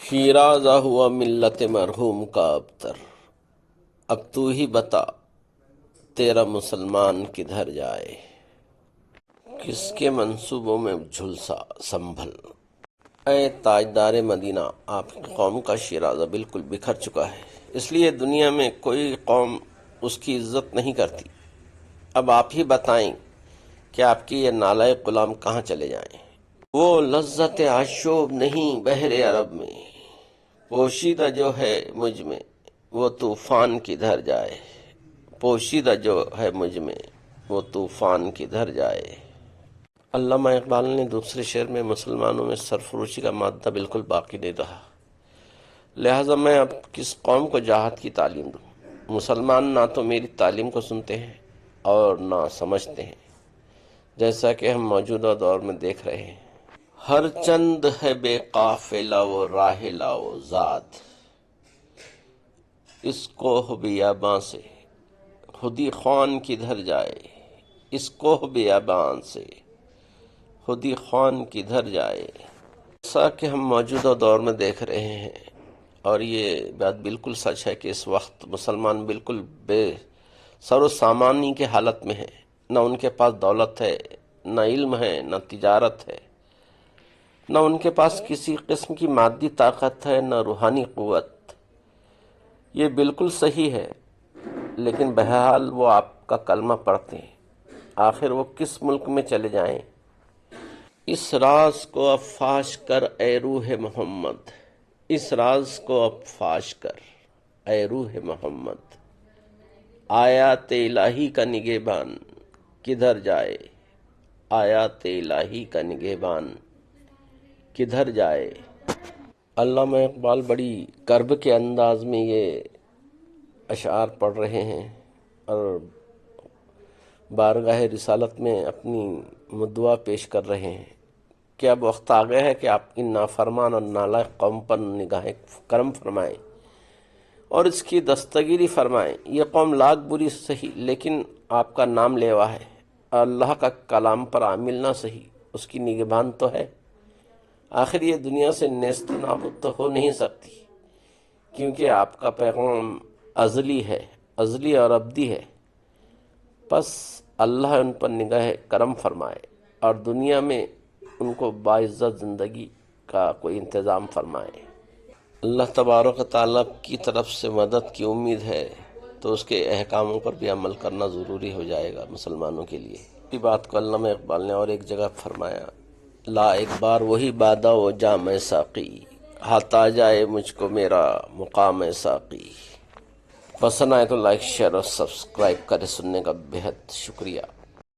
شیرازہ ہوا ملت مرحوم کا ابتر، اب تو ہی بتا تیرا مسلمان کدھر جائے، کس کے منصوبوں میں جھلسا سنبھل۔ اے تاجدار مدینہ، آپ کی قوم کا شیرازہ بالکل بکھر چکا ہے، اس لیے دنیا میں کوئی قوم اس کی عزت نہیں کرتی۔ اب آپ ہی بتائیں کہ آپ کے یہ نالائق غلام کہاں چلے جائیں۔ وہ لذت آشوب نہیں بحر عرب میں، پوشیدہ جو ہے مجھ میں وہ طوفان کدھر جائے، پوشیدہ جو ہے مجھ میں وہ طوفان کدھر جائے۔ علامہ اقبال نے دوسرے شعر میں مسلمانوں میں سرفروشی کا مادہ بالکل باقی نہیں رہا، لہٰذا میں اب کس قوم کو جہاد کی تعلیم دوں۔ مسلمان نہ تو میری تعلیم کو سنتے ہیں اور نہ سمجھتے ہیں، جیسا کہ ہم موجودہ دور میں دیکھ رہے ہیں۔ ہر چند ہے بے قافلہ و راحلہ و زاد، اس کوہ بیاباں سے خودی خوان کدھر جائے، اس کوہ بیاباں سے خودی خوان کدھر جائے۔ جیسا کہ ہم موجودہ دور میں دیکھ رہے ہیں، اور یہ بات بالکل سچ ہے کہ اس وقت مسلمان بالکل بے سر و سامانی کے حالت میں ہیں، نہ ان کے پاس دولت ہے، نہ علم ہے، نہ تجارت ہے، نہ ان کے پاس کسی قسم کی مادی طاقت ہے، نہ روحانی قوت۔ یہ بالکل صحیح ہے، لیکن بہرحال وہ آپ کا کلمہ پڑھتے ہیں، آخر وہ کس ملک میں چلے جائیں۔ اس راز کو اب فاش کر اے روح محمد، اس راز کو اب فاش کر اے روح محمد، آیات الہی کا نگہبان کدھر جائے، آیات الہی کا نگہبان کدھر جائے۔ علامہ اقبال بڑی کرب کے انداز میں یہ اشعار پڑھ رہے ہیں اور بارگاہ رسالت میں اپنی مدعا پیش کر رہے ہیں کہ اب وقت آ گیا ہے کہ آپ ان نافرمان اور نالائق قوم پر نگاہ کرم فرمائیں اور اس کی دستگیری فرمائیں۔ یہ قوم لاکھ بری سہی، لیکن آپ کا نام لیوا ہے، اللہ کا کلام پر عامل نہ سہی، اس کی نگہبان تو ہے۔ آخر یہ دنیا سے نیست و نابود تو ہو نہیں سکتی، کیونکہ آپ کا پیغام ازلی ہے، ازلی اور ابدی ہے۔ پس اللہ ان پر نگاہ کرم فرمائے اور دنیا میں ان کو باعزت زندگی کا کوئی انتظام فرمائے۔ اللہ تبارک و تعالیٰ کی طرف سے مدد کی امید ہے تو اس کے احکاموں پر بھی عمل کرنا ضروری ہو جائے گا مسلمانوں کے لیے۔ اسی بات کو علامہ اقبال نے اور ایک جگہ فرمایا، لا ایک بار وہی بادہ و جام ساقی، ہاتھ آ جائے مجھ کو میرا مقام ساقی۔ پسند آئے تو لائک، شیئر اور سبسکرائب کرے، سننے کا بہت شکریہ۔